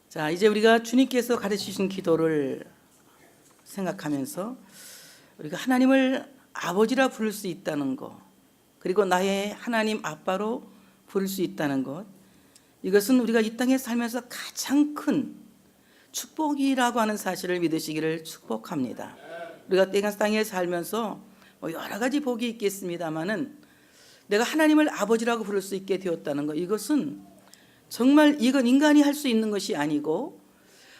자, 이제 우리가 주님께서 가르치신 기도를 생각하면서 우리가 하나님을 아버지라 부를 수 있다는 것, 그리고 나의 하나님 아빠로 부를 수 있다는 것, 이것은 우리가 이 땅에 살면서 가장 큰 축복이라고 하는 사실을 믿으시기를 축복합니다. 우리가 이 땅에 살면서 여러 가지 복이 있겠습니다마는 내가 하나님을 아버지라고 부를 수 있게 되었다는 것, 이것은 정말 이건 인간이 할 수 있는 것이 아니고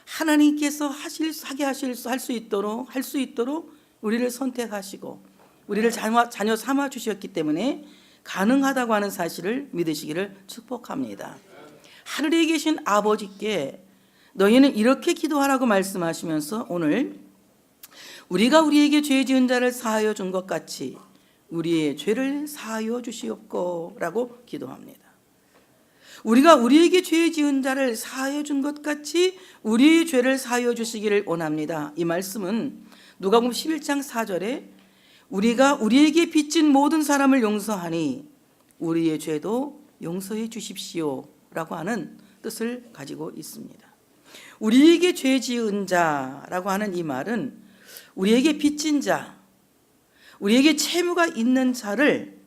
하나님께서 할 수 있도록 우리를 선택하시고 우리를 자녀 삼아 주셨기 때문에 가능하다고 하는 사실을 믿으시기를 축복합니다. 하늘에 계신 아버지께 너희는 이렇게 기도하라고 말씀하시면서 오늘 우리가 우리에게 죄 지은 자를 사하여 준 것 같이 우리의 죄를 사하여 주시옵고 라고 기도합니다. 우리가 우리에게 죄 지은 자를 사하여 준 것 같이 우리의 죄를 사하여 주시기를 원합니다. 이 말씀은 누가복음 11장 4절에 우리가 우리에게 빚진 모든 사람을 용서하니 우리의 죄도 용서해 주십시오 라고 하는 뜻을 가지고 있습니다. 우리에게 죄 지은 자라고 하는 이 말은 우리에게 빚진 자, 우리에게 채무가 있는 자를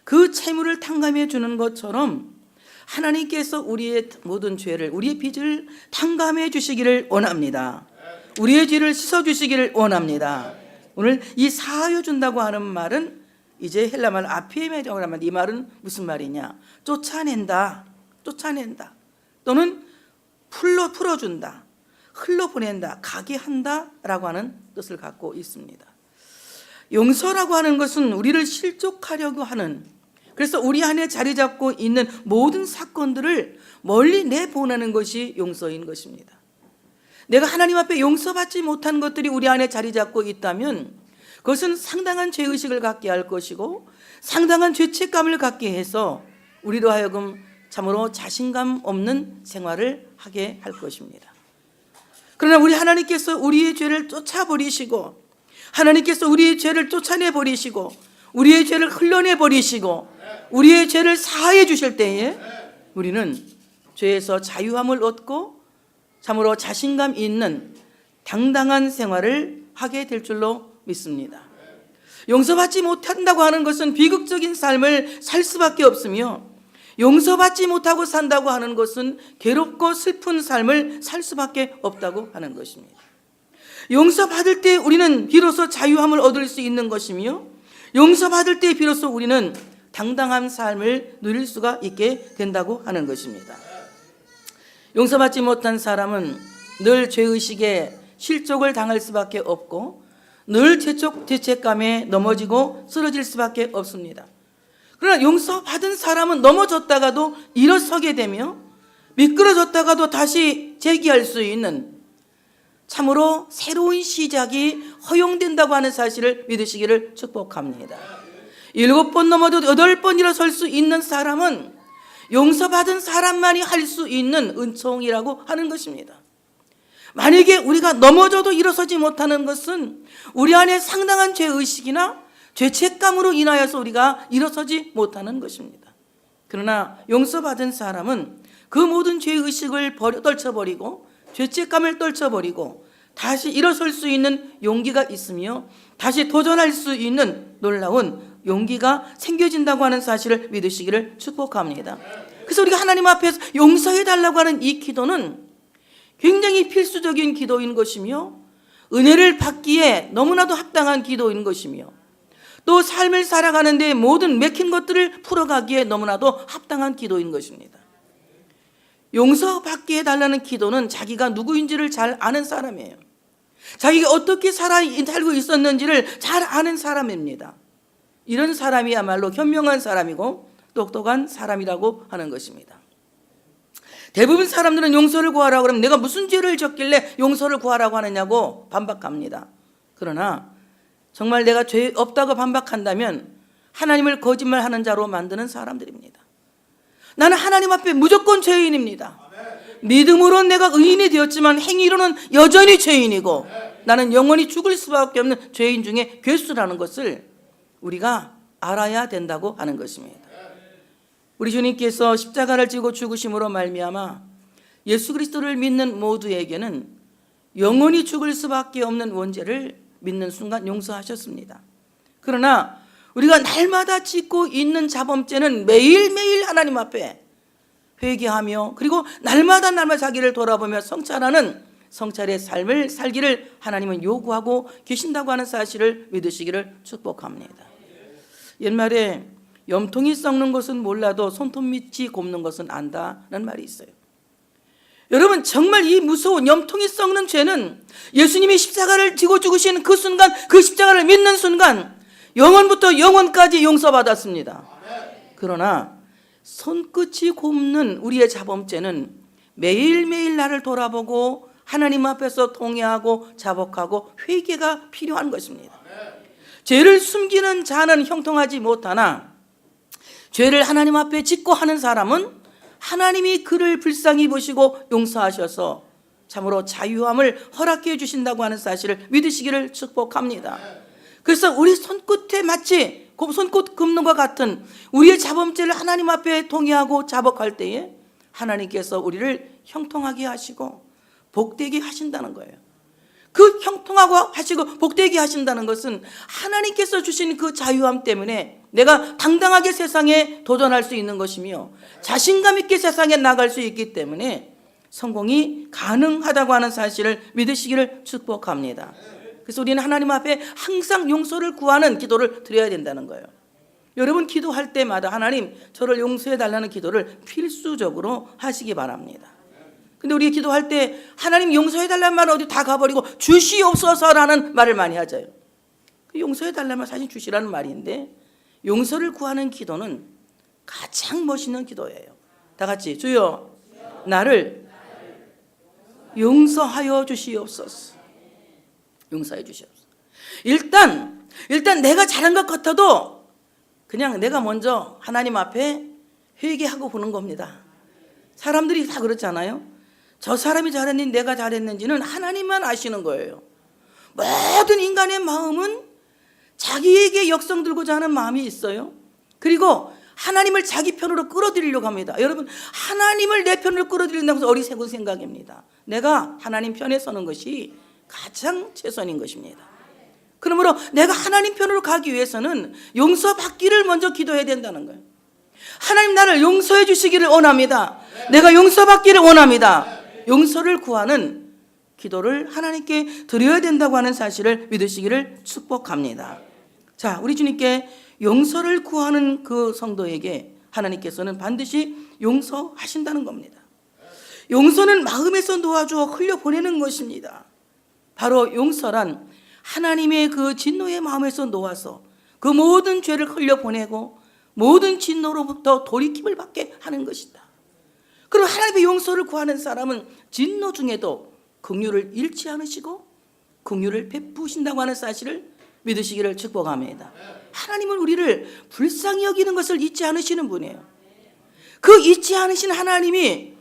그 채무를 탕감해 주는 것처럼 하나님께서 우리의 모든 죄를, 우리의 빚을 탕감해 주시기를 원합니다. 우리의 죄를 씻어주시기를 원합니다. 오늘 이 사하여 준다고 하는 말은 이제 헬라말 아피에메라고 하는 말, 이 말은 무슨 말이냐? 쫓아낸다 또는 풀어준다, 흘러보낸다, 가게 한다 라고 하는 뜻을 갖고 있습니다. 용서라고 하는 것은 우리를 실족하려고 하는, 그래서 우리 안에 자리 잡고 있는 모든 사건들을 멀리 내보내는 것이 용서인 것입니다. 내가 하나님 앞에 용서받지 못한 것들이 우리 안에 자리 잡고 있다면 그것은 상당한 죄의식을 갖게 할 것이고 상당한 죄책감을 갖게 해서 우리로 하여금 참으로 자신감 없는 생활을 하게 할 것입니다. 그러나 우리 하나님께서 우리의 죄를 쫓아버리시고 하나님께서 우리의 죄를 쫓아내버리시고 우리의 죄를 흘러내버리시고 우리의 죄를 사하여 주실 때에 우리는 죄에서 자유함을 얻고 참으로 자신감 있는 당당한 생활을 하게 될 줄로 믿습니다. 용서받지 못한다고 하는 것은 비극적인 삶을 살 수밖에 없으며 용서받지 못하고 산다고 하는 것은 괴롭고 슬픈 삶을 살 수밖에 없다고 하는 것입니다. 용서받을 때 우리는 비로소 자유함을 얻을 수 있는 것이며 용서받을 때 비로소 우리는 당당한 삶을 누릴 수가 있게 된다고 하는 것입니다. 용서받지 못한 사람은 늘 죄의식에 실족을 당할 수밖에 없고 늘 죄책감에 넘어지고 쓰러질 수밖에 없습니다. 그러나 용서받은 사람은 넘어졌다가도 일어서게 되며 미끄러졌다가도 다시 재기할 수 있는 참으로 새로운 시작이 허용된다고 하는 사실을 믿으시기를 축복합니다. 7번 넘어도 8번 일어설 수 있는 사람은 용서받은 사람만이 할 수 있는 은총이라고 하는 것입니다. 만약에 우리가 넘어져도 일어서지 못하는 것은 우리 안에 상당한 죄의식이나 죄책감으로 인하여서 우리가 일어서지 못하는 것입니다. 그러나 용서받은 사람은 그 모든 죄의식을 떨쳐버리고 죄책감을 떨쳐버리고 다시 일어설 수 있는 용기가 있으며 다시 도전할 수 있는 놀라운 용기가 생겨진다고 하는 사실을 믿으시기를 축복합니다. 그래서 우리가 하나님 앞에서 용서해달라고 하는 이 기도는 굉장히 필수적인 기도인 것이며 은혜를 받기에 너무나도 합당한 기도인 것이며 또 삶을 살아가는데 모든 맥힌 것들을 풀어가기에 너무나도 합당한 기도인 것입니다. 용서받게 해달라는 기도는 자기가 누구인지를 잘 아는 사람이에요. 자기가 어떻게 살고 있었는지를 잘 아는 사람입니다. 이런 사람이야말로 현명한 사람이고 똑똑한 사람이라고 하는 것입니다. 대부분 사람들은 용서를 구하라고 그러면 내가 무슨 죄를 졌길래 용서를 구하라고 하느냐고 반박합니다. 그러나 정말 내가 죄 없다고 반박한다면 하나님을 거짓말하는 자로 만드는 사람들입니다. 나는 하나님 앞에 무조건 죄인입니다. 믿음으로 내가 의인이 되었지만 행위로는 여전히 죄인이고 나는 영원히 죽을 수밖에 없는 죄인 중에 괴수라는 것을 우리가 알아야 된다고 하는 것입니다. 우리 주님께서 십자가를 지고 죽으심으로 말미암아 예수 그리스도를 믿는 모두에게는 영원히 죽을 수밖에 없는 원죄를 믿는 순간 용서하셨습니다. 그러나 우리가 날마다 짓고 있는 자범죄는 매일매일 하나님 앞에 회개하며 그리고 날마다 자기를 돌아보며 성찰하는 성찰의 삶을 살기를 하나님은 요구하고 계신다고 하는 사실을 믿으시기를 축복합니다. 옛말에 염통이 썩는 것은 몰라도 손톱밑이 곱는 것은 안다는 말이 있어요. 여러분, 정말 이 무서운 염통이 썩는 죄는 예수님이 십자가를 지고 죽으신 그 순간, 그 십자가를 믿는 순간 영원부터 영원까지 용서받았습니다. 그러나 손끝이 곱는 우리의 자범죄는 매일매일 나를 돌아보고 하나님 앞에서 통회하고 자복하고 회개가 필요한 것입니다. 죄를 숨기는 자는 형통하지 못하나 죄를 하나님 앞에 짓고 하는 사람은 하나님이 그를 불쌍히 보시고 용서하셔서 참으로 자유함을 허락해 주신다고 하는 사실을 믿으시기를 축복합니다. 그래서 우리 손끝에 마치 손끝 긋는 것 같은 우리의 자범죄를 하나님 앞에 통회하고 자복할 때에 하나님께서 우리를 형통하게 하시고 복되게 하신다는 거예요. 그 형통하고 하시고 복되게 하신다는 것은 하나님께서 주신 그 자유함 때문에 내가 당당하게 세상에 도전할 수 있는 것이며 자신감 있게 세상에 나갈 수 있기 때문에 성공이 가능하다고 하는 사실을 믿으시기를 축복합니다. 그래서 우리는 하나님 앞에 항상 용서를 구하는 기도를 드려야 된다는 거예요. 여러분, 기도할 때마다 하나님 저를 용서해 달라는 기도를 필수적으로 하시기 바랍니다. 근데 우리 기도할 때 하나님 용서해 달라는 말은 어디 다 가버리고 주시옵소서라는 말을 많이 하죠. 용서해 달라는 말 사실 주시라는 말인데 용서를 구하는 기도는 가장 멋있는 기도예요. 다 같이 주여 나를 용서하여 주시옵소서. 용서해 주시옵소서. 일단 내가 잘한 것 같아도 그냥 내가 먼저 하나님 앞에 회개하고 보는 겁니다. 사람들이 다 그렇잖아요. 저 사람이 잘했는지 내가 잘했는지는 하나님만 아시는 거예요. 모든 인간의 마음은 자기에게 역성 들고자 하는 마음이 있어요. 그리고 하나님을 자기 편으로 끌어들이려고 합니다. 여러분, 하나님을 내 편으로 끌어들인다고 해서 어리석은 생각입니다. 내가 하나님 편에 서는 것이 가장 최선인 것입니다. 그러므로 내가 하나님 편으로 가기 위해서는 용서받기를 먼저 기도해야 된다는 거예요. 하나님 나를 용서해 주시기를 원합니다. 내가 용서받기를 원합니다. 용서를 구하는 기도를 하나님께 드려야 된다고 하는 사실을 믿으시기를 축복합니다. 자, 우리 주님께 용서를 구하는 그 성도에게 하나님께서는 반드시 용서하신다는 겁니다. 용서는 마음에서 놓아주어 흘려보내는 것입니다. 바로 용서란 하나님의 그 진노의 마음에서 놓아서 그 모든 죄를 흘려보내고 모든 진노로부터 돌이킴을 받게 하는 것이다. 그럼 하나님의 용서를 구하는 사람은 진노 중에도 긍휼을 잃지 않으시고 긍휼을 베푸신다고 하는 사실을 믿으시기를 축복합니다. 하나님은 우리를 불쌍히 여기는 것을 잊지 않으시는 분이에요. 그 잊지 않으신 하나님이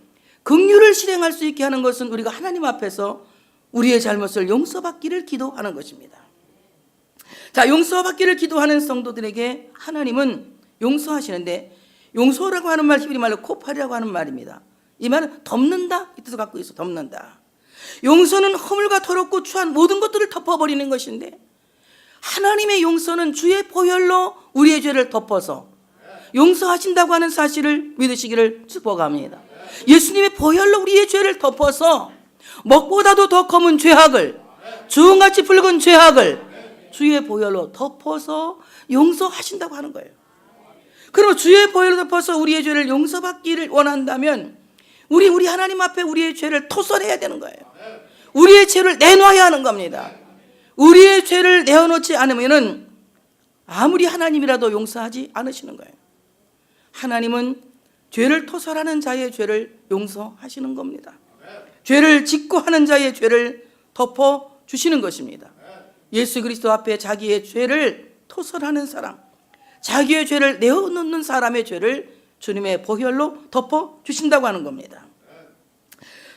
긍휼을 실행할 수 있게 하는 것은 우리가 하나님 앞에서 우리의 잘못을 용서받기를 기도하는 것입니다. 자, 용서받기를 기도하는 성도들에게 하나님은 용서하시는데 용서라고 하는 말 히브리 말로 코팔이라고 하는 말입니다. 이 말은 덮는다 이 뜻을 갖고 있어. 덮는다. 용서는 허물과 더럽고 추한 모든 것들을 덮어버리는 것인데 하나님의 용서는 주의 보혈로 우리의 죄를 덮어서 용서하신다고 하는 사실을 믿으시기를 축복합니다. 예수님의 보혈로 우리의 죄를 덮어서 먹보다도 더 검은 죄악을 주홍같이 붉은 죄악을 주의 보혈로 덮어서 용서하신다고 하는 거예요. 그럼 주의 보혈로 덮어서 우리의 죄를 용서받기를 원한다면 우리 하나님 앞에 우리의 죄를 토설해야 되는 거예요. 우리의 죄를 내놔야 하는 겁니다. 우리의 죄를 내어놓지 않으면은 아무리 하나님이라도 용서하지 않으시는 거예요. 하나님은 죄를 토설하는 자의 죄를 용서하시는 겁니다. 죄를 짓고 하는 자의 죄를 덮어주시는 것입니다. 예수 그리스도 앞에 자기의 죄를 토설하는 사람, 자기의 죄를 내어놓는 사람의 죄를 주님의 보혈로 덮어주신다고 하는 겁니다.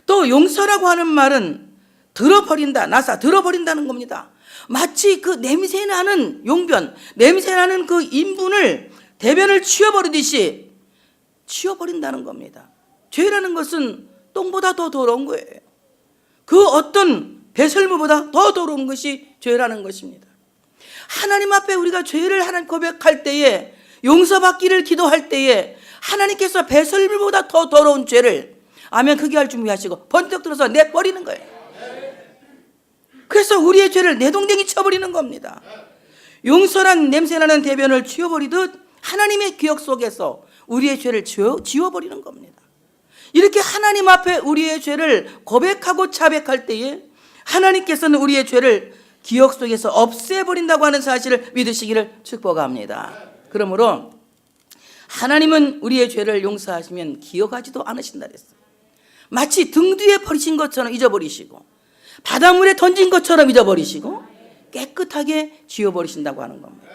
또 용서라고 하는 말은 들어버린다, 들어버린다는 겁니다. 마치 그 냄새나는 용변, 냄새나는 그 인분을 대변을 치워버리듯이 치워버린다는 겁니다. 죄라는 것은 똥보다 더 더러운 거예요. 그 어떤 배설물보다 더 더러운 것이 죄라는 것입니다. 하나님 앞에 우리가 죄를 하나님 고백할 때에, 용서받기를 기도할 때에 하나님께서 배설물보다 더 더러운 죄를 아멘 크게 할 준비하시고 번쩍 들어서 내버리는 거예요. 그래서 우리의 죄를 내동댕이 쳐버리는 겁니다. 용서란 냄새나는 대변을 치워버리듯 하나님의 기억 속에서 우리의 죄를 지워버리는 겁니다. 이렇게 하나님 앞에 우리의 죄를 고백하고 자백할 때에 하나님께서는 우리의 죄를 기억 속에서 없애버린다고 하는 사실을 믿으시기를 축복합니다. 그러므로 하나님은 우리의 죄를 용서하시면 기억하지도 않으신다 그랬어요. 마치 등 뒤에 버리신 것처럼 잊어버리시고 바닷물에 던진 것처럼 잊어버리시고 깨끗하게 지워버리신다고 하는 겁니다.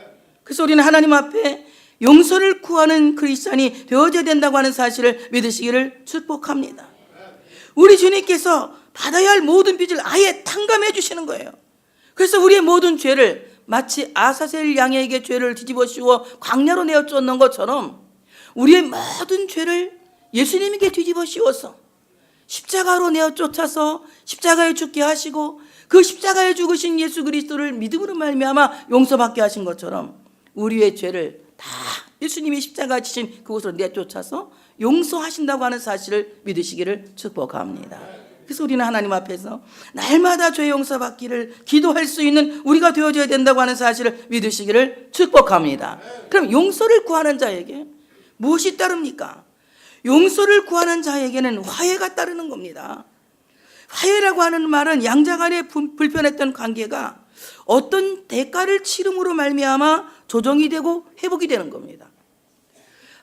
그래서 우리는 하나님 앞에 용서를 구하는 크리스찬이 되어져야 된다고 하는 사실을 믿으시기를 축복합니다. 우리 주님께서 받아야 할 모든 빚을 아예 탕감해 주시는 거예요. 그래서 우리의 모든 죄를 마치 아사셀 양에게 죄를 뒤집어 씌워 광야로 내어 쫓는 것처럼 우리의 모든 죄를 예수님에게 뒤집어 씌워서 십자가로 내어 쫓아서 십자가에 죽게 하시고 그 십자가에 죽으신 예수 그리스도를 믿음으로 말미암아 용서받게 하신 것처럼 우리의 죄를 다 예수님이 십자가 지신 그곳으로 내쫓아서 용서하신다고 하는 사실을 믿으시기를 축복합니다. 그래서 우리는 하나님 앞에서 날마다 죄 용서받기를 기도할 수 있는 우리가 되어져야 된다고 하는 사실을 믿으시기를 축복합니다. 그럼 용서를 구하는 자에게 무엇이 따릅니까? 용서를 구하는 자에게는 화해가 따르는 겁니다. 화해라고 하는 말은 양자 간의 불편했던 관계가 어떤 대가를 치름으로 말미암아 조정이 되고 회복이 되는 겁니다.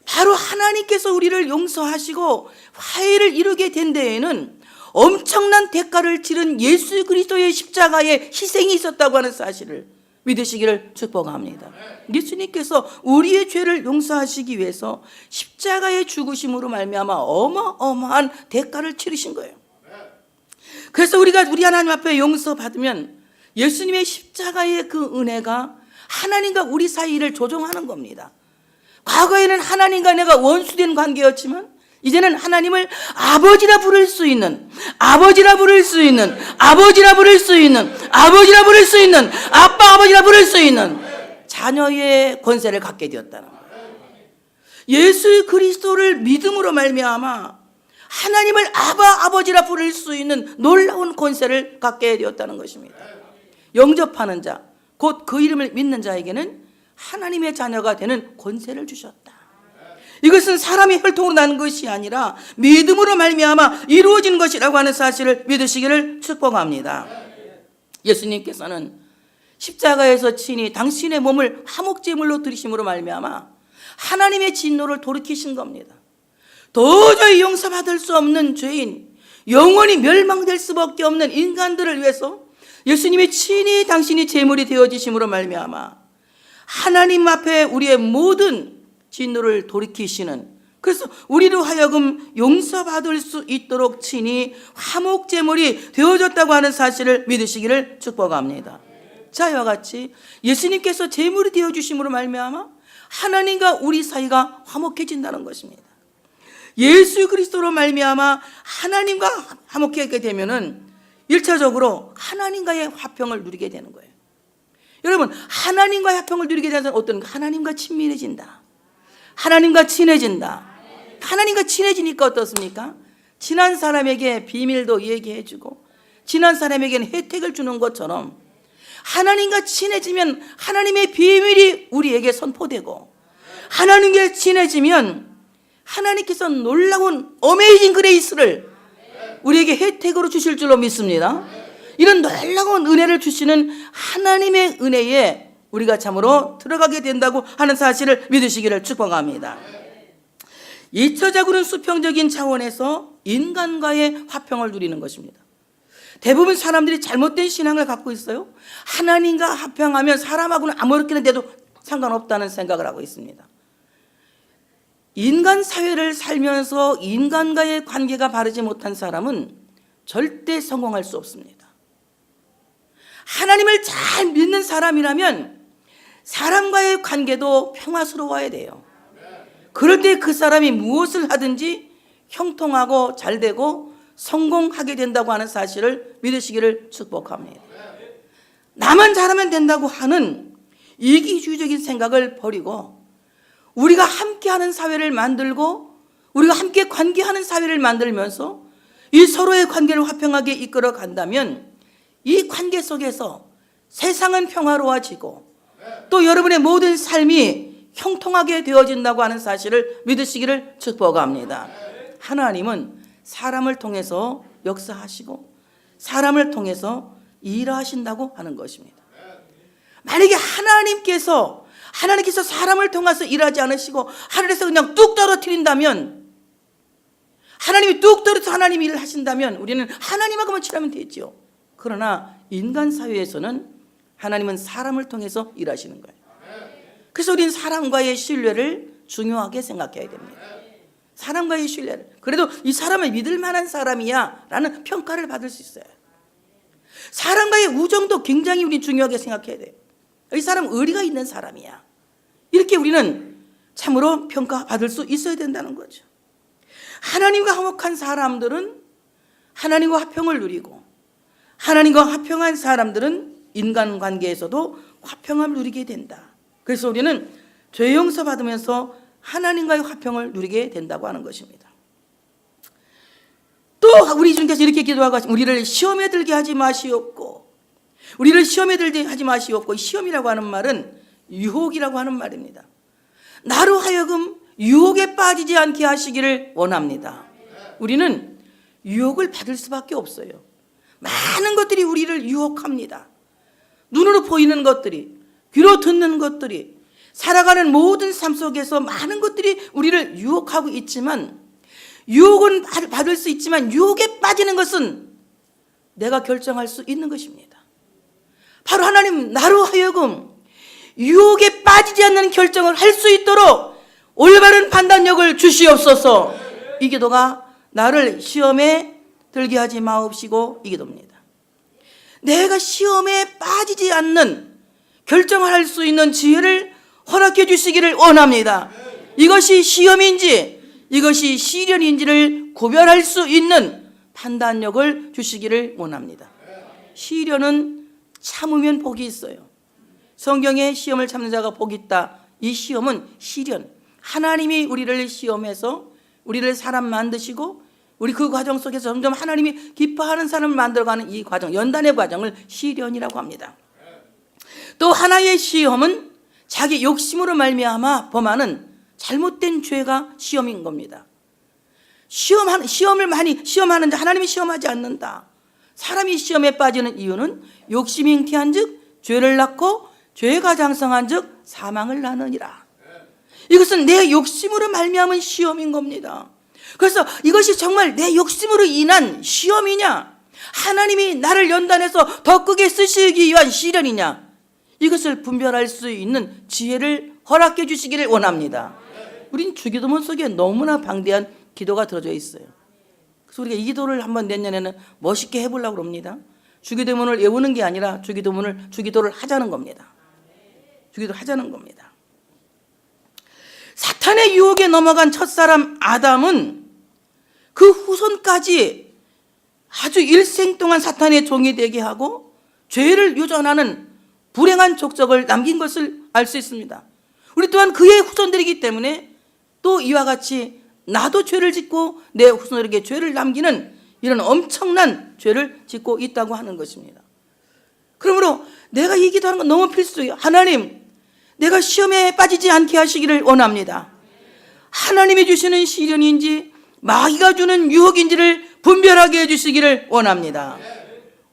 바로 하나님께서 우리를 용서하시고 화해를 이루게 된 데에는 엄청난 대가를 치른 예수 그리스도의 십자가의 희생이 있었다고 하는 사실을 믿으시기를 축복합니다. 예수님께서 우리의 죄를 용서하시기 위해서 십자가의 죽으심으로 말미암아 어마어마한 대가를 치르신 거예요. 그래서 우리가 우리 하나님 앞에 용서받으면 예수님의 십자가의 그 은혜가 하나님과 우리 사이를 조정하는 겁니다. 과거에는 하나님과 내가 원수된 관계였지만 이제는 하나님을 아버지라 부를 수 있는, 아버지라 부를 수 있는, 아버지라 부를 수 있는, 아버지라 부를 수 있는, 아빠 아버지라 부를 수 있는 자녀의 권세를 갖게 되었다는 거예요. 예수 그리스도를 믿음으로 말미암아 하나님을 아버지라 부를 수 있는 놀라운 권세를 갖게 되었다는 것입니다. 영접하는 자, 곧 그 이름을 믿는 자에게는 하나님의 자녀가 되는 권세를 주셨다. 이것은 사람의 혈통으로 나는 것이 아니라 믿음으로 말미암아 이루어진 것이라고 하는 사실을 믿으시기를 축복합니다. 예수님께서는 십자가에서 친히 당신의 몸을 화목제물로 드리심으로 말미암아 하나님의 진노를 돌이키신 겁니다. 도저히 용서받을 수 없는 죄인, 영원히 멸망될 수밖에 없는 인간들을 위해서 예수님이 친히 당신이 제물이 되어지심으로 말미암아 하나님 앞에 우리의 모든 진노를 돌이키시는, 그래서 우리로 하여금 용서받을 수 있도록 친히 화목제물이 되어졌다고 하는 사실을 믿으시기를 축복합니다. 자, 이와 같이 예수님께서 제물이 되어주심으로 말미암아 하나님과 우리 사이가 화목해진다는 것입니다. 예수 그리스도로 말미암아 하나님과 화목하게 되면은 1차적으로 하나님과의 화평을 누리게 되는 거예요. 여러분, 하나님과의 화평을 누리게 되는 어떤 하나님과 친밀해진다. 하나님과 친해진다. 하나님과 친해지니까 어떻습니까? 친한 사람에게 비밀도 얘기해주고 친한 사람에게는 혜택을 주는 것처럼 하나님과 친해지면 하나님의 비밀이 우리에게 선포되고 하나님과 친해지면 하나님께서 놀라운 어메이징 그레이스를 우리에게 혜택으로 주실 줄로 믿습니다. 이런 놀라운 은혜를 주시는 하나님의 은혜에 우리가 참으로 들어가게 된다고 하는 사실을 믿으시기를 축복합니다. 2차적으로는 수평적인 차원에서 인간과의 화평을 누리는 것입니다. 대부분 사람들이 잘못된 신앙을 갖고 있어요. 하나님과 화평하면 사람하고는 아무렇게나 돼도 상관없다는 생각을 하고 있습니다. 인간 사회를 살면서 인간과의 관계가 바르지 못한 사람은 절대 성공할 수 없습니다. 하나님을 잘 믿는 사람이라면 사람과의 관계도 평화스러워야 돼요. 그럴 때 그 사람이 무엇을 하든지 형통하고 잘 되고 성공하게 된다고 하는 사실을 믿으시기를 축복합니다. 나만 잘하면 된다고 하는 이기주의적인 생각을 버리고 우리가 함께하는 사회를 만들고 우리가 함께 관계하는 사회를 만들면서 이 서로의 관계를 화평하게 이끌어 간다면 이 관계 속에서 세상은 평화로워지고 또 여러분의 모든 삶이 형통하게 되어진다고 하는 사실을 믿으시기를 축복합니다. 하나님은 사람을 통해서 역사하시고 사람을 통해서 일하신다고 하는 것입니다. 만약에 하나님께서 사람을 통해서 일하지 않으시고 하늘에서 그냥 뚝 떨어뜨린다면, 하나님이 뚝 떨어뜨려서 하나님 일을 하신다면 우리는 하나님하고만 치라면 되죠. 그러나 인간 사회에서는 하나님은 사람을 통해서 일하시는 거예요. 그래서 우리는 사람과의 신뢰를 중요하게 생각해야 됩니다. 사람과의 신뢰를, 그래도 이 사람을 믿을 만한 사람이야 라는 평가를 받을 수 있어요. 사람과의 우정도 굉장히 우리 중요하게 생각해야 돼요. 이 사람 의리가 있는 사람이야, 이렇게 우리는 참으로 평가받을 수 있어야 된다는 거죠. 하나님과 화목한 사람들은 하나님과 화평을 누리고 하나님과 화평한 사람들은 인간관계에서도 화평함을 누리게 된다. 그래서 우리는 죄 용서 받으면서 하나님과의 화평을 누리게 된다고 하는 것입니다. 또 우리 주님께서 이렇게 기도하고 우리를 시험에 들게 하지 마시옵고, 우리를 시험에 들게 하지 마시옵고, 시험이라고 하는 말은 유혹이라고 하는 말입니다. 나로 하여금 유혹에 빠지지 않게 하시기를 원합니다. 우리는 유혹을 받을 수밖에 없어요. 많은 것들이 우리를 유혹합니다. 눈으로 보이는 것들이, 귀로 듣는 것들이, 살아가는 모든 삶 속에서 많은 것들이 우리를 유혹하고 있지만, 유혹은 받을 수 있지만 유혹에 빠지는 것은 내가 결정할 수 있는 것입니다. 바로 하나님, 나로 하여금 유혹에 빠지지 않는 결정을 할 수 있도록 올바른 판단력을 주시옵소서. 이 기도가 나를 시험에 들게 하지 마옵시고 이 기도입니다. 내가 시험에 빠지지 않는 결정을 할 수 있는 지혜를 허락해 주시기를 원합니다. 이것이 시험인지 이것이 시련인지를 구별할 수 있는 판단력을 주시기를 원합니다. 시련은 참으면 복이 있어요. 성경에 시험을 참는 자가 복이 있다. 이 시험은 시련, 하나님이 우리를 시험해서 우리를 사람 만드시고 우리 그 과정 속에서 점점 하나님이 기뻐하는 사람을 만들어가는 이 과정, 연단의 과정을 시련이라고 합니다. 또 하나의 시험은 자기 욕심으로 말미암아 범하는 잘못된 죄가 시험인 겁니다. 시험을 많이 시험하는데 하나님이 시험하지 않는다. 사람이 시험에 빠지는 이유는 욕심이 잉태한 즉 죄를 낳고 죄가 장성한 즉 사망을 낳느니라. 이것은 내 욕심으로 말미암은 시험인 겁니다. 그래서 이것이 정말 내 욕심으로 인한 시험이냐, 하나님이 나를 연단해서 더 크게 쓰시기 위한 시련이냐, 이것을 분별할 수 있는 지혜를 허락해 주시기를 원합니다. 우린 주기도문 속에 너무나 방대한 기도가 들어져 있어요. 그래서 우리가 이 기도를 한번 내년에는 멋있게 해보려고 합니다. 주기도문을 외우는 게 아니라 주기도를 하자는 겁니다. 주기도를 하자는 겁니다. 사탄의 유혹에 넘어간 첫사람 아담은 그 후손까지 아주 일생 동안 사탄의 종이 되게 하고 죄를 유전하는 불행한 족적을 남긴 것을 알 수 있습니다. 우리 또한 그의 후손들이기 때문에 또 이와 같이 나도 죄를 짓고 내 후손에게 죄를 남기는 이런 엄청난 죄를 짓고 있다고 하는 것입니다. 그러므로 내가 이 기도하는 건 너무 필수예요. 하나님, 내가 시험에 빠지지 않게 하시기를 원합니다. 하나님이 주시는 시련인지 마귀가 주는 유혹인지를 분별하게 해주시기를 원합니다.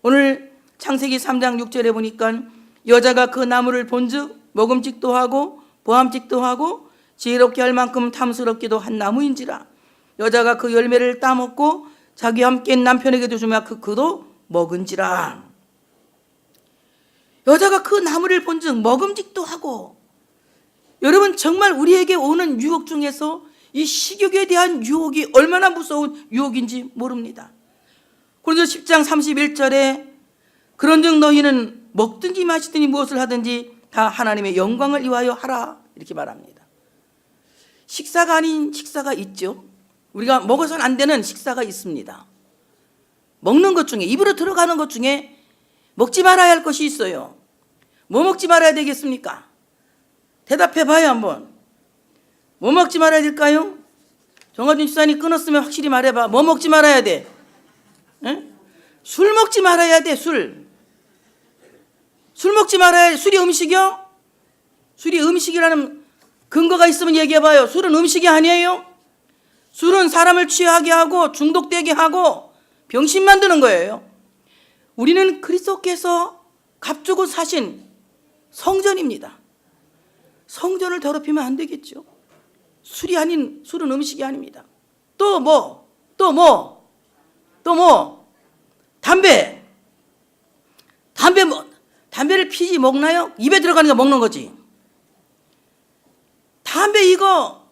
오늘 창세기 3장 6절에 보니까 여자가 그 나무를 본즉 먹음직도 하고 보암직도 하고 지혜롭게 할 만큼 탐스럽기도 한 나무인지라. 여자가 그 열매를 따먹고 자기와 함께 남편에게도 주며 그도 먹은지라. 여자가 그 나무를 본즉 먹음직도 하고, 여러분 정말 우리에게 오는 유혹 중에서 이 식욕에 대한 유혹이 얼마나 무서운 유혹인지 모릅니다. 고린도서 10장 31절에 그런즉 너희는 먹든지 마시든지 무엇을 하든지 다 하나님의 영광을 위하여 하라, 이렇게 말합니다. 식사가 아닌 식사가 있죠. 우리가 먹어서는 안 되는 식사가 있습니다. 먹는 것 중에, 입으로 들어가는 것 중에 먹지 말아야 할 것이 있어요. 뭐 먹지 말아야 되겠습니까? 대답해 봐요 한번. 뭐 먹지 말아야 될까요? 정화준 집사님 끊었으면 확실히 말해봐. 뭐 먹지 말아야 돼? 에? 술 먹지 말아야 돼. 술 먹지 말아야 돼. 술이 음식이요? 술이 음식이라는 근거가 있으면 얘기해봐요. 술은 음식이 아니에요. 술은 사람을 취하게 하고 중독되게 하고 병신 만드는 거예요. 우리는 그리스도께서 값주고 사신 성전입니다. 성전을 더럽히면 안 되겠죠. 술은 음식이 아닙니다. 또 뭐? 담배를 피지 먹나요? 입에 들어가는 거 먹는 거지. 담배 이거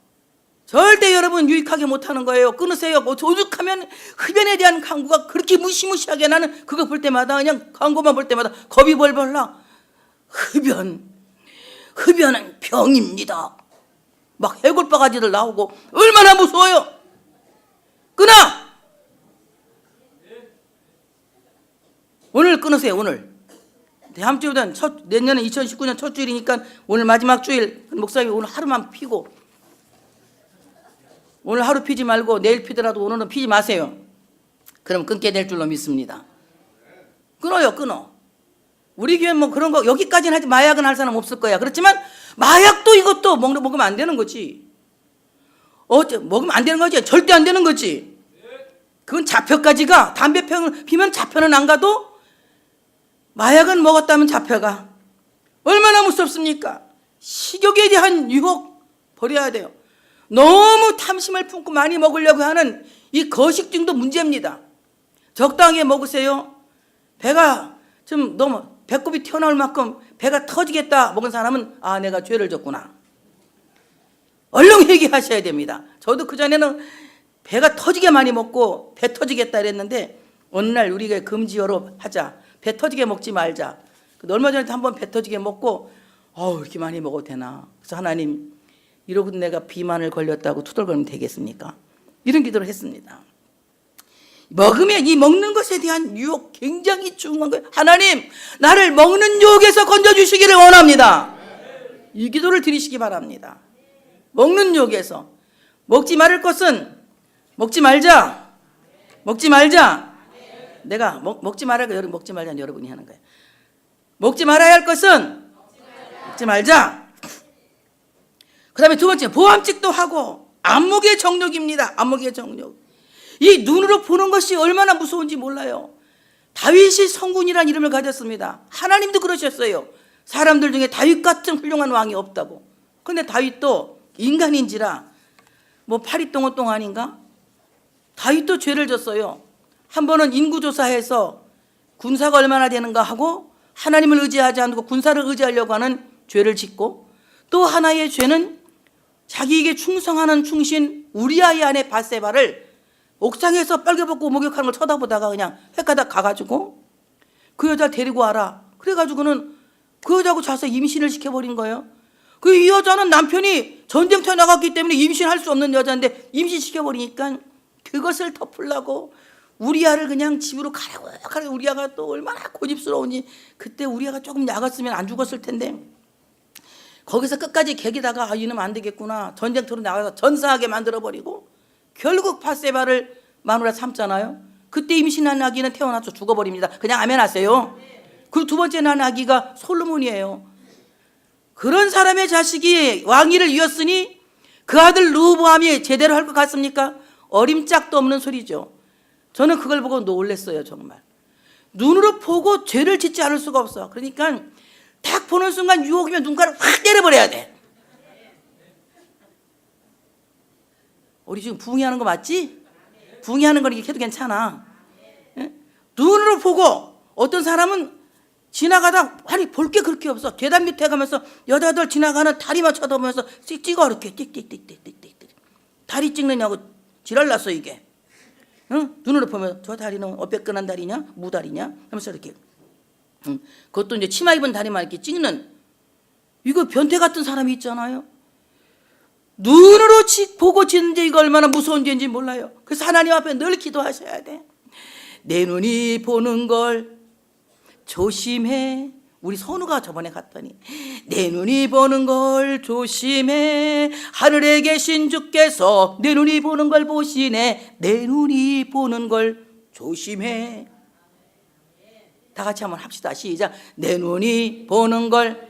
절대 여러분 유익하게 못하는 거예요. 끊으세요. 오죽하면 흡연에 대한 광고가 그렇게 무시무시하게, 나는 그거 볼 때마다 그냥 광고만 볼 때마다 겁이 벌벌 나. 흡연은 병입니다. 막 해골바가지들 나오고 얼마나 무서워요. 끊어. 오늘 끊으세요. 오늘 다음 주보다는 내년에 2019년 첫 주일이니까 오늘 마지막 주일 목사님 오늘 하루만 피고, 오늘 하루 피지 말고 내일 피더라도 오늘은 피지 마세요. 그럼 끊게 될 줄로 믿습니다. 끊어. 우리 교회는 뭐 그런 거 여기까지는 하지, 마약은 할 사람 없을 거야. 그렇지만 마약도 이것도 먹으면 안 되는 거지. 먹으면 안 되는 거지. 절대 안 되는 거지. 그건 잡혀까지 가. 담배 피면 잡혀는 안 가도 마약은 먹었다면 잡혀가. 얼마나 무섭습니까? 식욕에 대한 유혹 버려야 돼요. 너무 탐심을 품고 많이 먹으려고 하는 이 거식증도 문제입니다. 적당하게 먹으세요. 배가 좀 너무 배꼽이 튀어나올 만큼 배가 터지겠다 먹은 사람은 내가 죄를 졌구나. 얼른 회개하셔야 됩니다. 저도 그전에는 배가 터지게 많이 먹고 배 터지겠다 이랬는데 어느 날 우리가 금지어로 하자. 배 터지게 먹지 말자. 얼마 전에 한번 배 터지게 먹고 이렇게 많이 먹어도 되나. 그래서 하나님, 이러고 내가 비만을 걸렸다고 투덜거리면 되겠습니까? 이런 기도를 했습니다. 먹으면 이 먹는 것에 대한 유혹 굉장히 중요한 거예요. 하나님, 나를 먹는 유혹에서 건져주시기를 원합니다. 이 기도를 드리시기 바랍니다. 먹는 유혹에서. 먹지 말을 것은 먹지 말자. 내가 먹지 말아야, 먹지 말자는 여러분이 하는 거예요. 먹지 말아야 할 것은 먹지 말자. 그 다음에 두 번째, 보암직도 하고. 안목의 정욕입니다. 안목의 정욕. 이 눈으로 보는 것이 얼마나 무서운지 몰라요. 다윗이 성군이라는 이름을 가졌습니다. 하나님도 그러셨어요. 사람들 중에 다윗 같은 훌륭한 왕이 없다고. 그런데 다윗도 인간인지라 파리똥어똥 아닌가? 다윗도 죄를 졌어요. 한 번은 인구조사해서 군사가 얼마나 되는가 하고 하나님을 의지하지 않고 군사를 의지하려고 하는 죄를 짓고, 또 하나의 죄는 자기에게 충성하는 충신 우리아의 아내 밧세바를 옥상에서 빨개벗고 목욕하는 걸 쳐다보다가 그냥 헷가닥 가가지고 그 여자 데리고 와라. 그래가지고는 그 여자하고 자서 임신을 시켜버린 거예요. 이 여자는 남편이 전쟁터에 나갔기 때문에 임신할 수 없는 여자인데 임신시켜버리니까 그것을 덮으려고 우리아를 그냥 집으로 가라고. 우리아가 또 얼마나 고집스러우니. 그때 우리아가 조금 약았으면 안 죽었을 텐데 거기서 끝까지 개기다가 이놈 안 되겠구나. 전쟁터로 나가서 전사하게 만들어버리고 결국 밧세바를 마누라 삼잖아요. 그때 임신한 아기는 태어나서 죽어버립니다. 그냥 아멘하세요. 그리고 두 번째 난 아기가 솔로몬이에요. 그런 사람의 자식이 왕위를 이었으니 그 아들 르호보암이 제대로 할 것 같습니까? 어림짝도 없는 소리죠. 저는 그걸 보고 놀랐어요. 정말 눈으로 보고 죄를 짓지 않을 수가 없어. 그러니까 딱 보는 순간 유혹이면 눈가를 확 때려버려야 돼. 우리 지금 부흥회하는 거 맞지? 부흥회하는 거 이렇게 해도 괜찮아. 예? 눈으로 보고. 어떤 사람은 지나가다 볼 게 그렇게 없어. 계단 밑에 가면서 여자들 지나가는 다리만 쳐다보면서 찍어 이렇게 띡띡띡띡띡띡 다리 찍느냐고 지랄났어 이게. 응? 눈으로 보면 저 다리는 어빼끈한 다리냐 무다리냐 하면서 이렇게. 그것도 이제 치마 입은 다리만 이렇게 찍는, 이거 변태 같은 사람이 있잖아요. 눈으로 보고 짓는 게 이거 얼마나 무서운 죄인지 몰라요. 그래서 하나님 앞에 늘 기도하셔야 돼. 내 눈이 보는 걸 조심해. 우리 선우가 저번에 갔더니 내 눈이 보는 걸 조심해. 하늘에 계신 주께서 내 눈이 보는 걸 보시네. 내 눈이 보는 걸 조심해. 다 같이 한번 합시다. 시작. 내 눈이 보는 걸,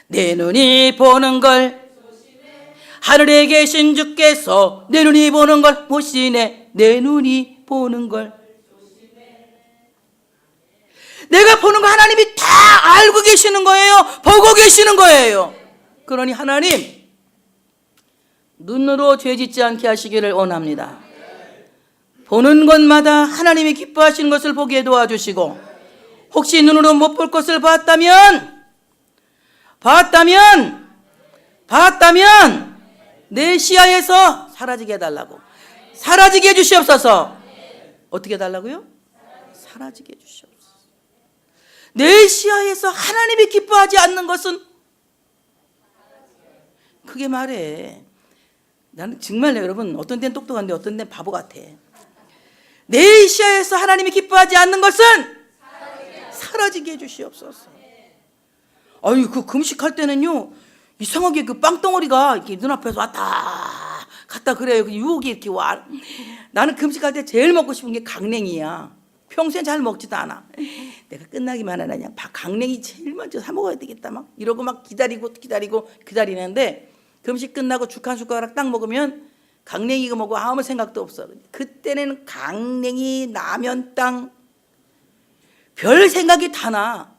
내 눈이 보는 걸, 하늘에 계신 주께서 내 눈이 보는 걸 보시네. 내 눈이 보는 걸. 내가 보는 거 하나님이 다 알고 계시는 거예요. 보고 계시는 거예요. 그러니 하나님, 눈으로 죄 짓지 않게 하시기를 원합니다. 보는 것마다 하나님이 기뻐하시는 것을 보게 도와주시고, 혹시 눈으로 못 볼 것을 봤다면 내 시야에서 사라지게 해달라고. 사라지게 해주시옵소서. 어떻게 해달라고요? 사라지게 해주시옵소서. 내 시야에서 하나님이 기뻐하지 않는 것은, 크게 말해. 나는 정말 여러분, 어떤 때는 똑똑한데 어떤 때는 바보 같아. 내 시야에서 하나님이 기뻐하지 않는 것은 사라지게 해주시옵소서. 아유, 그 금식할 때는요, 이상하게 그 빵덩어리가 이렇게 눈앞에서 왔다 갔다 그래요. 그 유혹이 이렇게 와. 나는 금식할 때 제일 먹고 싶은 게 강냉이야. 평소에 잘 먹지도 않아. 내가 끝나기만 하냐, 그냥 강냉이 제일 먼저 사 먹어야 되겠다 막 이러고 막 기다리는데, 금식 끝나고 죽 한 숟가락 딱 먹으면 강냉이가 뭐고 아무 생각도 없어. 그때는 강냉이, 라면 땅, 별 생각이 다 나.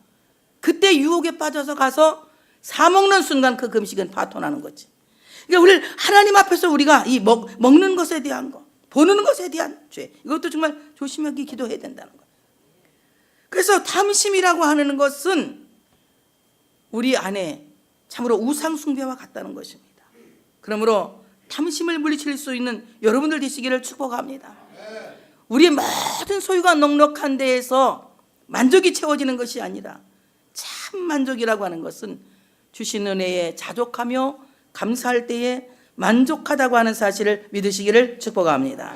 그때 유혹에 빠져서 가서 사 먹는 순간 그 금식은 파토나는 거지. 그러니까 우리 하나님 앞에서 우리가 이 먹는 것에 대한 거, 보는 것에 대한 죄, 이것도 정말 조심하게 기도해야 된다는 거예요. 그래서 탐심이라고 하는 것은 우리 안에 참으로 우상 숭배와 같다는 것입니다. 그러므로 탐심을 물리칠 수 있는 여러분들 되시기를 축복합니다. 우리의 모든 소유가 넉넉한 데에서 만족이 채워지는 것이 아니라, 참 만족이라고 하는 것은 주신 은혜에 자족하며 감사할 때에 만족하다고 하는 사실을 믿으시기를 축복합니다.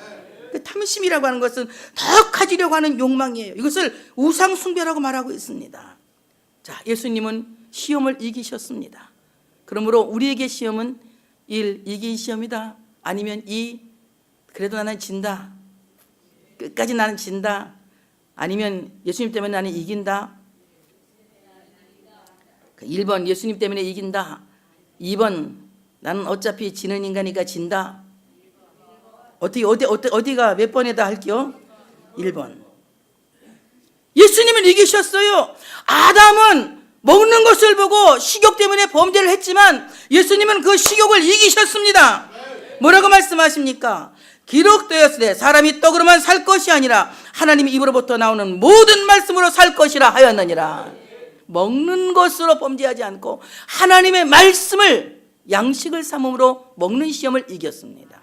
탐심이라고 하는 것은 더 가지려고 하는 욕망이에요. 이것을 우상 숭배라고 말하고 있습니다. 자, 예수님은 시험을 이기셨습니다. 그러므로 우리에게 시험은 1. 이긴 시험이다. 아니면 2. 그래도 나는 진다. 끝까지 나는 진다. 아니면 예수님 때문에 나는 이긴다. 1번 예수님 때문에 이긴다. 2번 나는 어차피 지는 인간이니까 진다. 어디가 몇 번에다 할게요? 1번. 예수님은 이기셨어요. 아담은 먹는 것을 보고 식욕 때문에 범죄를 했지만 예수님은 그 식욕을 이기셨습니다. 뭐라고 말씀하십니까? 기록되었으되 사람이 떡으로만 살 것이 아니라 하나님의 입으로부터 나오는 모든 말씀으로 살 것이라 하였느니라. 먹는 것으로 범죄하지 않고 하나님의 말씀을 양식을 삼음으로 먹는 시험을 이겼습니다.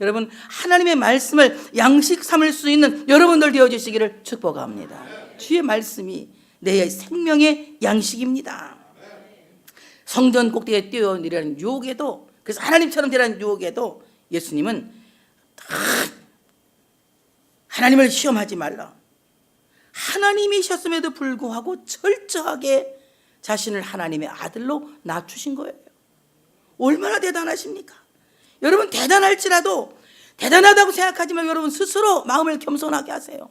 여러분, 하나님의 말씀을 양식 삼을 수 있는 여러분들 되어주시기를 축복합니다. 주의 말씀이 내 생명의 양식입니다. 성전 꼭대기에 뛰어내리는 유혹에도, 그래서 하나님처럼 되라는 유혹에도 예수님은 하나님을 시험하지 말라. 하나님이셨음에도 불구하고 철저하게 자신을 하나님의 아들로 낮추신 거예요. 얼마나 대단하십니까? 여러분, 대단할지라도 대단하다고 생각하지만 여러분 스스로 마음을 겸손하게 하세요.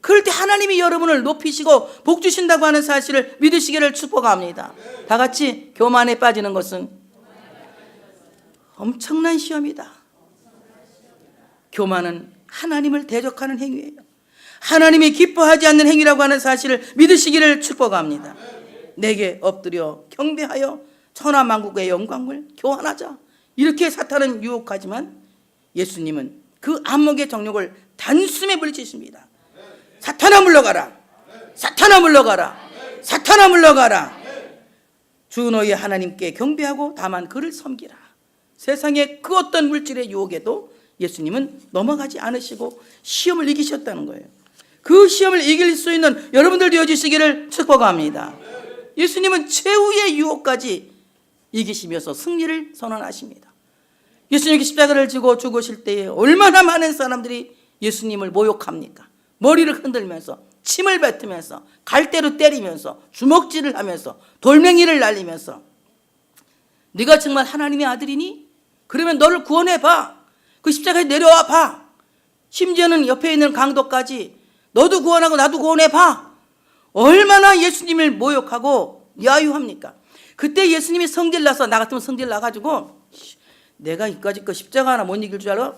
그럴 때 하나님이 여러분을 높이시고 복 주신다고 하는 사실을 믿으시기를 축복합니다. 다 같이, 교만에 빠지는 것은 엄청난 시험이다. 교만은 하나님을 대적하는 행위예요. 하나님이 기뻐하지 않는 행위라고 하는 사실을 믿으시기를 축복합니다. 내게 엎드려 경배하여 천하만국의 영광을 교환하자, 이렇게 사탄은 유혹하지만 예수님은 그 안목의 정욕을 단숨에 물리치십니다. 사탄아 물러가라, 사탄아 물러가라, 사탄아 물러가라. 주 너희 하나님께 경배하고 다만 그를 섬기라. 세상의 그 어떤 물질의 유혹에도 예수님은 넘어가지 않으시고 시험을 이기셨다는 거예요. 그 시험을 이길 수 있는 여러분들 되어주시기를 축복합니다. 예수님은 최후의 유혹까지 이기시면서 승리를 선언하십니다. 예수님이 십자가를 지고 죽으실 때에 얼마나 많은 사람들이 예수님을 모욕합니까? 머리를 흔들면서 침을 뱉으면서 갈대로 때리면서 주먹질을 하면서 돌멩이를 날리면서 네가 정말 하나님의 아들이니? 그러면 너를 구원해봐. 그 십자가에 내려와 봐. 심지어는 옆에 있는 강도까지 너도 구원하고 나도 구원해봐. 얼마나 예수님을 모욕하고 야유합니까? 그때 예수님이 성질 나서, 나 같으면 성질 나가지고 내가 이까짓 거 십자가 하나 못 이길 줄 알아?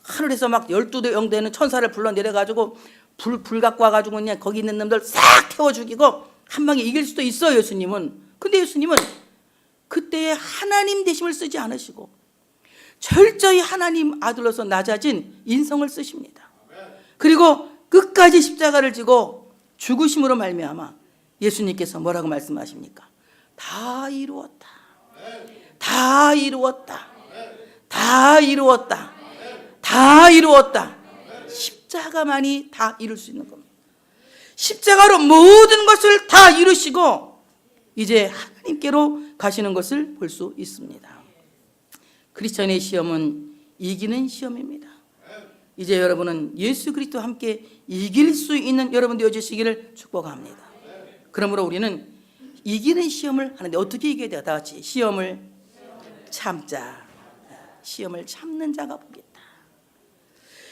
하늘에서 막 12대 되는 천사를 불러 내려가지고 불 갖고 와가지고 그냥 거기 있는 놈들 싹 태워 죽이고 한 방에 이길 수도 있어 예수님은. 근데 예수님은 그때에 하나님 되심을 쓰지 않으시고 철저히 하나님 아들로서 낮아진 인성을 쓰십니다. 그리고 끝까지 십자가를 지고 죽으심으로 말미암아 예수님께서 뭐라고 말씀하십니까? 다 이루었다. 다 이루었다. 다 이루었다. 다 이루었다. 십자가만이 다 이룰 수 있는 겁니다. 십자가로 모든 것을 다 이루시고 이제 하나님께로 가시는 것을 볼 수 있습니다. 크리스천의 시험은 이기는 시험입니다. 이제 여러분은 예수 그리스도와 함께 이길 수 있는 여러분 되어주시기를 축복합니다. 그러므로 우리는 이기는 시험을 하는데 어떻게 이겨야 돼요? 다 같이 시험을 참자. 시험을 참는 자가 복이 있다.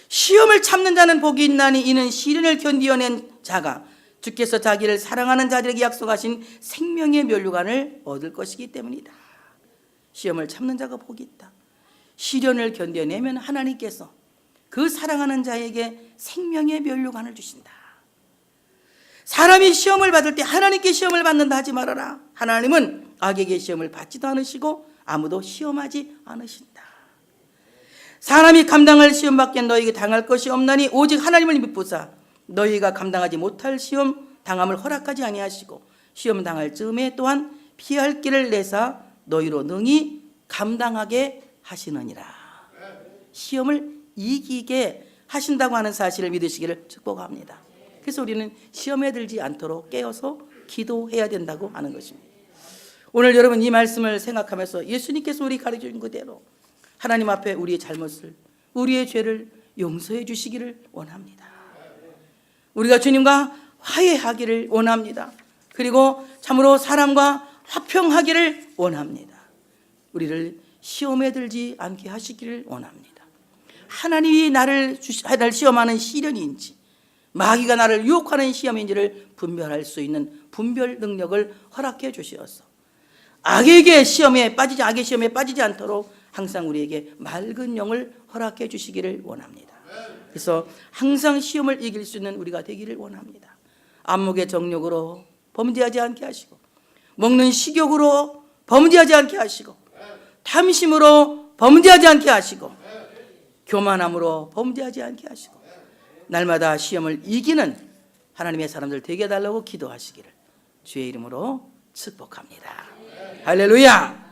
시험을 참는 자는 복이 있나니 이는 시련을 견디어낸 자가 주께서 자기를 사랑하는 자들에게 약속하신 생명의 면류관을 얻을 것이기 때문이다. 시험을 참는 자가 복이 있다. 시련을 견뎌내면 하나님께서 그 사랑하는 자에게 생명의 면류관을 주신다. 사람이 시험을 받을 때 하나님께 시험을 받는다 하지 말아라. 하나님은 악에게 시험을 받지도 않으시고 아무도 시험하지 않으신다. 사람이 감당할 시험밖에 너희에게 당할 것이 없나니 오직 하나님을 믿부사 너희가 감당하지 못할 시험 당함을 허락하지 아니하시고 시험 당할 즈음에 또한 피할 길을 내사 너희로 능히 감당하게 하시느니라. 시험을 이기게 하신다고 하는 사실을 믿으시기를 축복합니다. 그래서 우리는 시험에 들지 않도록 깨어서 기도해야 된다고 하는 것입니다. 오늘 여러분 이 말씀을 생각하면서 예수님께서 우리 가르쳐준 그대로 하나님 앞에 우리의 잘못을, 우리의 죄를 용서해 주시기를 원합니다. 우리가 주님과 화해하기를 원합니다. 그리고 참으로 사람과 화평하기를 원합니다. 우리를 시험에 들지 않게 하시기를 원합니다. 하나님이 나를 시험하는 시련인지 마귀가 나를 유혹하는 시험인지를 분별할 수 있는 분별 능력을 허락해 주시어서 악의 시험에 빠지지 않도록 항상 우리에게 맑은 영을 허락해 주시기를 원합니다. 그래서 항상 시험을 이길 수 있는 우리가 되기를 원합니다. 안목의 정욕으로 범죄하지 않게 하시고 먹는 식욕으로 범죄하지 않게 하시고 탐심으로 범죄하지 않게 하시고 교만함으로 범죄하지 않게 하시고 날마다 시험을 이기는 하나님의 사람들 되게 해달라고 기도하시기를 주의 이름으로 축복합니다. 할렐루야.